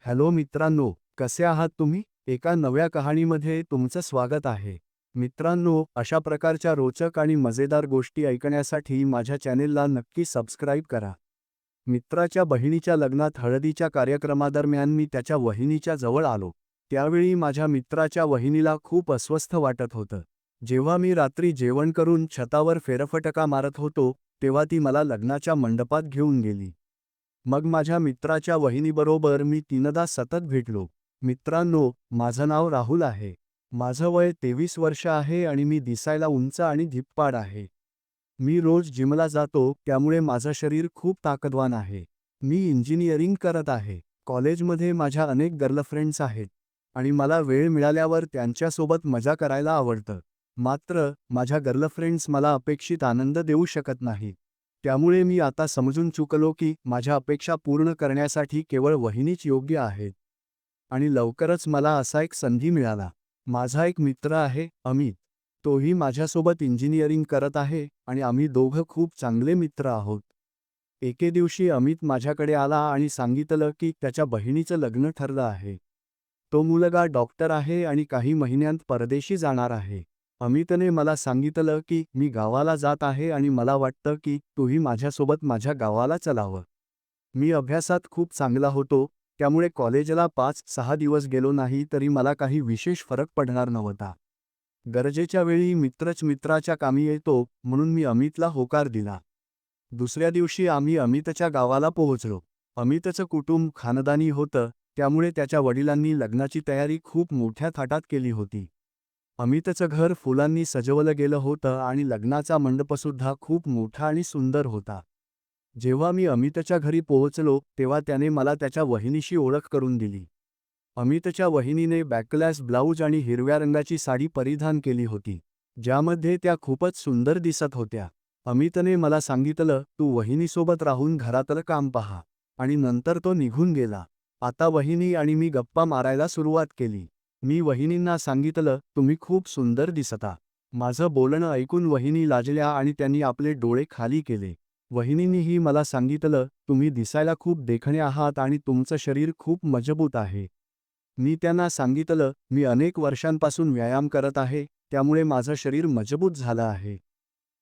Hello मित्रांनो, कसे आहात तुम्ही? एका नव्या कहाणीमध्ये तुमचं स्वागत आहे. मित्रांनो, अशा प्रकारच्या रोचक आणि मजेदार गोष्टी ऐकण्यासाठी माझ्या चॅनेलला नक्की सबस्क्राईब करा. मित्राच्या बहिणीच्या लग्नात हळदीच्या कार्यक्रमादरम्यान मी त्याच्या वहिनीच्या जवळ आलो. त्यावेळी माझ्या मित्राच्या वहिनीला खूप अस्वस्थ वाटत होतं. जेव्हा मी रात्री जेवण करून छतावर फेरफटका मारत होतो, तेव्हा ती मला लग्नाच्या मंडपात घेऊन गेली. मग माझ्या मित्राच्या वहिनीबरोबर मी तीनदा सतत भेटलो. मित्रांनो, माझं नाव राहुल आहे. माझं वय 23 वर्ष आहे आणि मी दिसायला उंच आणि धिप्पाड आहे. मी रोज जिमला जातो, त्यामुळे माझं शरीर खूप ताकदवान आहे. मी इंजिनिअरिंग करत आहे. कॉलेजमध्ये माझ्या अनेक गर्लफ्रेंड्स आहेत आणि मला वेळ मिळाल्यावर त्यांच्यासोबत मजा करायला आवडतं. मात्र माझ्या गर्लफ्रेंड्स मला अपेक्षित आनंद देऊ शकत नाहीत. त्यामुळे मी आता समजून चुकलो की माझ्या अपेक्षा पूर्ण करण्यासाठी केवळ वहिनीच योग्य आहेत. आणि लवकरच मला असा एक संधी मिळाला. माझा एक मित्र आहे, अमित. तोही माझ्यासोबत इंजिनिअरिंग करत आहे आणि आम्ही दोघं खूप चांगले मित्र आहोत. एके दिवशी अमित माझ्याकडे आला आणि सांगितलं की त्याच्या बहिणीचं लग्न ठरलं आहे. तो मुलगा डॉक्टर आहे आणि काही महिन्यांत परदेशी जाणार आहे. अमितने मला सांगितलं की मी गावाला जात आहे आणि मला वाटतं की तूही माझ्यासोबत माझ्या गावाला चलावं. मी अभ्यासात खूप चांगला होतो, त्यामुळे कॉलेजला 5-6 दिवस गेलो नाही तरी मला काही विशेष फरक पडणार नव्हता. गरजेच्या वेळी मित्रच मित्राच्या कामी येतो, म्हणून मी अमितला होकार दिला. दुसऱ्या दिवशी आम्ही अमितच्या गावाला पोहोचलो. अमितचं कुटुंब खानदानी होतं, त्यामुळे त्याच्या वडिलांनी लग्नाची तयारी खूप मोठ्या थाटात केली होती. अमितचं घर फुलांनी सजवलं गेलं होतं आणि लग्नाचा मंडपसुद्धा खूप मोठा आणि सुंदर होता. जेव्हा मी अमितच्या घरी पोहोचलो, तेव्हा त्याने मला त्याच्या वहिनीशी ओळख करून दिली. अमितच्या वहिनीने बॅकलेस ब्लाऊज आणि हिरव्या रंगाची साडी परिधान केली होती, ज्यामध्ये त्या खूपच सुंदर दिसत होत्या. अमितने मला सांगितलं, तू वहिनीसोबत राहून घरातलं काम पहा. आणि नंतर तो निघून गेला. आता वहिनी आणि मी गप्पा मारायला सुरुवात केली. मी वहिनींना सांगितलं, तुम्ही खूप सुंदर दिसता. माझं बोलणं ऐकून वहिनी लाजल्या आणि त्यांनी आपले डोळे खाली केले. वहिनींनीही मला सांगितलं, तुम्ही दिसायला खूप देखणे आहात आणि तुमचं शरीर खूप मजबूत आहे. मी त्यांना सांगितलं, मी अनेक वर्षांपासून व्यायाम करत आहे, त्यामुळे माझं शरीर मजबूत झालं आहे.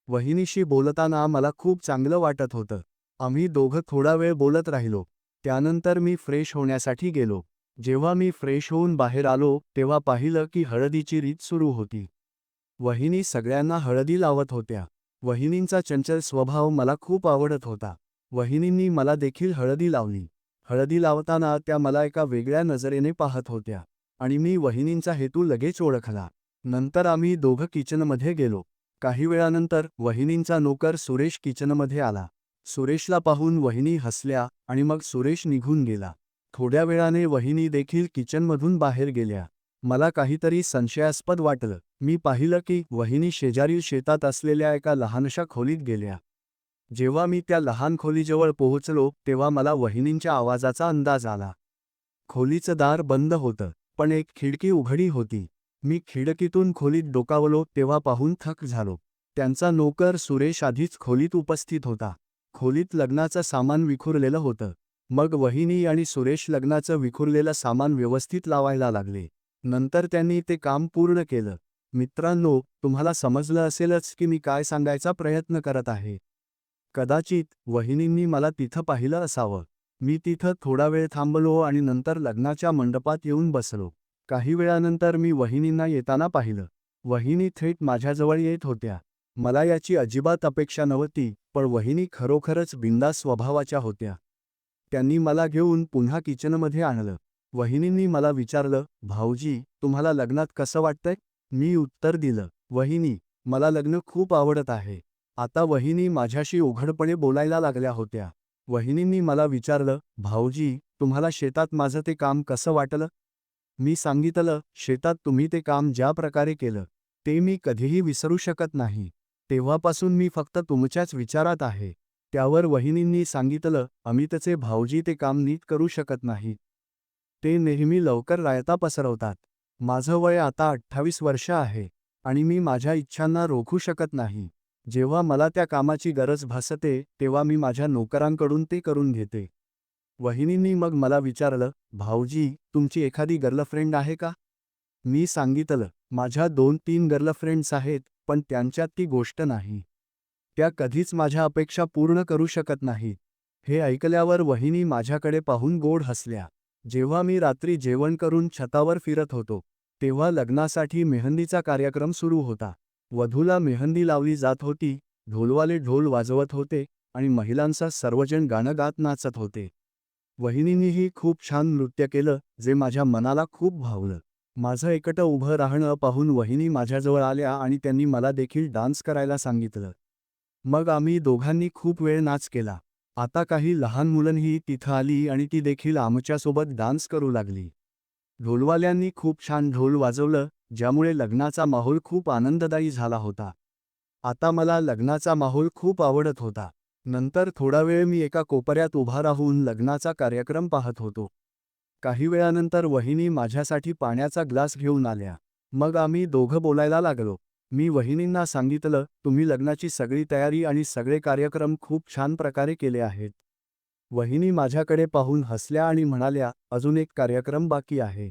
वहिनीशी बोलताना मला खूप चांगलं वाटत होतं. आम्ही दोघं थोडा वेळ बोलत राहिलो. त्यानंतर मी फ्रेश होण्यासाठी गेलो. जेव्हा मी फ्रेश होऊन बाहेर आलो, तेव्हा पाहिलं की हळदीची रीत सुरू होती. वहिनी सगळ्यांना हळदी लावत होत्या. वहिनींचा चंचल स्वभाव मला खूप आवडत होता. वहिनींनी मला देखील हळदी लावली. हळदी लावताना त्या मला एका वेगळ्या नजरेने पाहत होत्या आणि मी वहिनींचा हेतू लगेच ओळखला. नंतर आम्ही दोघं किचनमध्ये गेलो. काही वेळानंतर वहिनींचा नोकर सुरेश किचनमध्ये आला. सुरेशला पाहून वहिनी हसल्या आणि मग सुरेश निघून गेला. थोड्या वेळाने वहिनी देखील किचनमधून बाहेर गेल्या. मला काहीतरी संशयास्पद वाटलं. मी पाहिलं की वहिनी शेजारील शेतात असलेल्या एका लहानशा खोलीत गेल्या. जेव्हा मी त्या लहान खोलीजवळ पोहोचलो, तेव्हा मला वहिनींच्या आवाजाचा अंदाज आला. खोलीचं दार बंद होतं, पण एक खिडकी उघडी होती. मी खिडकीतून खोलीत डोकावलो तेव्हा पाहून थक्क झालो. त्यांचा नोकर सुरेश आधीच खोलीत उपस्थित होता. खोलीत लग्नाचं सामान विखुरलेलं होतं. मग वहिनी आणि सुरेश लग्नाचं विखुरलेलं सामान व्यवस्थित लावायला लागले. नंतर त्यांनी ते काम पूर्ण केलं. मित्रांनो, तुम्हाला समजलं असेलच की मी काय सांगायचा प्रयत्न करत आहे. कदाचित वहिनींनी मला तिथं पाहिलं असावं. मी तिथं थोडा वेळ थांबलो आणि नंतर लग्नाच्या मंडपात येऊन बसलो. काही वेळानंतर मी वहिनींना येताना पाहिलं. वहिनी थेट माझ्याजवळ येत होत्या. मला याची अजिबात अपेक्षा नव्हती, पण वहिनी खरोखरच बिनधास्त स्वभावाच्या होत्या. त्यांनी मला घेऊन पुन्हा किचनमध्ये आणलं. वहिनींनी मला विचारलं, भाऊजी, तुम्हाला लग्नात कसं वाटतंय? मी उत्तर दिलं, वहिनी, मला लग्न खूप आवडत आहे. आता वहिनी माझ्याशी उघडपणे बोलायला लागल्या होत्या. वहिनींनी मला विचारलं, भाऊजी, तुम्हाला शेतात माझं ते काम कसं वाटलं? मी सांगितलं, शेतात तुम्ही ते काम ज्या प्रकारे केलं, ते मी कधीही विसरू शकत नाही. तेव्हापासून मी फक्त तुमच्याच विचारात आहे. त्यावर वहिनींनी सांगितलं, अमितचे भाऊजी ते काम नीट करू शकत नाहीत. ते नेहमी लवकर रायता पसरवतात. माझं वय आता 28 वर्ष आहे आणि मी माझ्या इच्छांना रोखू शकत नाही. जेव्हा मला त्या कामाची गरज भासते, तेव्हा मी माझ्या नोकरांकडून ते करून घेते. वहिनींनी मग मला विचारलं, भाऊजी, तुमची एखादी गर्लफ्रेंड आहे का? मी सांगितलं, माझ्या 2-3 गर्लफ्रेंड्स आहेत, पण त्यांच्यात ती गोष्ट नाही. त्या कधीच माझ्या अपेक्षा पूर्ण करू शकत नाहीत. हे ऐकल्यावर वहिनी माझ्याकडे पाहून गोड हसल्या. जेव्हा मी रात्री जेवण करून छतावर फिरत होतो, तेव्हा लग्नासाठी मेहंदीचा कार्यक्रम सुरू होता. वधूला मेहंदी लावली जात होती, ढोलवाले ढोल वाजवत होते आणि महिलांचा सर्वजण गाणं गात नाचत होते. वहिनींनीही खूप छान नृत्य केलं, जे माझ्या मनाला खूप भावलं. माझं एकटं उभं राहणं पाहून वहिनी माझ्याजवळ आल्या आणि त्यांनी मला देखील डान्स करायला सांगितलं. मग आम्ही दोघांनी खूप वेळ नाच केला. आता काही लहान मुलंही तिथं आली आणि ती देखील आमच्यासोबत डान्स करू लागली. ढोलवाल्यांनी खूप छान ढोल वाजवलं, ज्यामुळे लग्नाचा माहोल खूप आनंददायी झाला होता. आता मला लग्नाचा माहोल खूप आवडत होता. नंतर थोडा वेळ मी एका कोपऱ्यात उभा राहून लग्नाचा कार्यक्रम पाहत होतो. काही वेळानंतर वहिनी माझ्यासाठी पाण्याचा ग्लास घेऊन आल्या. मग आम्ही दोघं बोलायला लागलो. मी वहिनींना सांगितलं, तुम्ही लग्नाची सगळी तयारी आणि सगळे कार्यक्रम खूप छान प्रकारे केले आहेत. वहिनी माझ्याकडे पाहून हसल्या आणि म्हणाल्या, अजून एक कार्यक्रम बाकी आहे.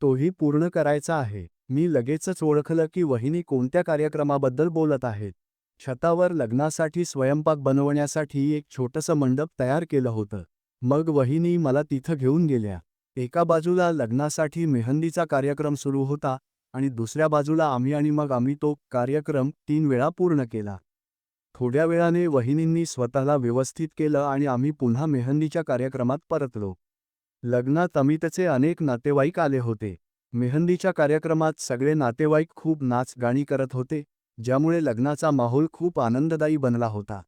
तोही पूर्ण करायचा आहे. मी लगेचच ओळखलं की वहिनी कोणत्या कार्यक्रमाबद्दल बोलत आहेत. छतावर लग्नासाठी स्वयंपाक बनवण्यासाठी एक छोटंसं मंडप तयार केलं होतं. मग वहिनी मला तिथं घेऊन गेल्या. एका बाजूला लग्नासाठी मेहंदीचा कार्यक्रम सुरू होता आणि दुसऱ्या बाजूला आम्ही तो कार्यक्रम 3 वेळा पूर्ण केला. थोड्या वेळाने वहिनींनी स्वतःला व्यवस्थित केलं आणि आम्ही पुन्हा मेहंदीच्या कार्यक्रमात परतलो. लग्नात अमितचे अनेक नातेवाईक आले होते. मेहंदीच्या कार्यक्रमात सगळे नातेवाईक खूप नाच गाणी करत होते, ज्यामुळे लग्नाचा माहोल खूप आनंददायी बनला होता.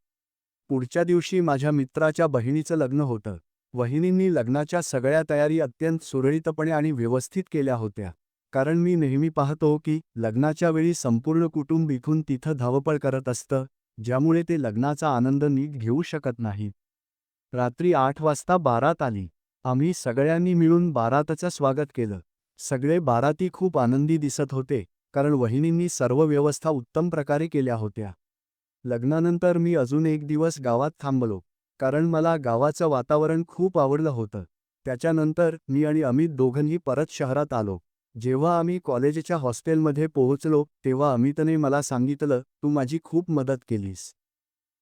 पुढच्या दिवशी माझ्या मित्राच्या बहिणीचं लग्न होतं. वहिनींनी लग्नाच्या सगळ्या तयारी अत्यंत सुरळीतपणे आणि व्यवस्थित केल्या होत्या. कारण मी नेहमी पाहतो की लग्नाच्या वेळी संपूर्ण कुटुंब इथून तिथं धावपळ करत असतं, ज्यामुळे ते लग्नाचा आनंद नीट घेऊ शकत नाहीत. रात्री 8 वाजता बारात आली. आम्ही सगळ्यांनी मिळून बारातचं स्वागत केलं. सगळे बाराती खूप आनंदी दिसत होते, कारण वहिनींनी सर्व व्यवस्था उत्तम प्रकारे केल्या होत्या. लग्नानंतर मी अजून एक दिवस गावात थांबलो, कारण मला गावाचं वातावरण खूप आवडलं होतं. त्याच्यानंतर मी आणि अमित दोघंही परत शहरात आलो. जेव्हा आम्ही कॉलेजच्या हॉस्टेलमध्ये पोहोचलो, तेव्हा अमितने मला सांगितलं, तू माझी खूप मदत केलीस.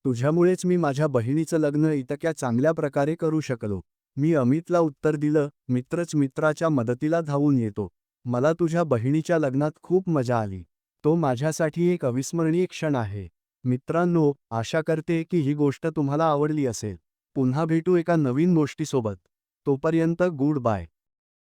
तुझ्यामुळेच मी माझ्या बहिणीचं लग्न इतक्या चांगल्या प्रकारे करू शकलो. मी अमितला उत्तर दिलं, मित्रच मित्राच्या मदतीला धावून येतो. मला तुझ्या बहिणीच्या लग्नात खूप मजा आली. तो माझ्यासाठी एक अविस्मरणीय क्षण आहे. मित्रांनो, आशा करते की ही गोष्ट तुम्हाला आवडली असेल. पुन्हा भेटू एका नवीन गोष्टीसोबत. तोपर्यंत गुड बाय.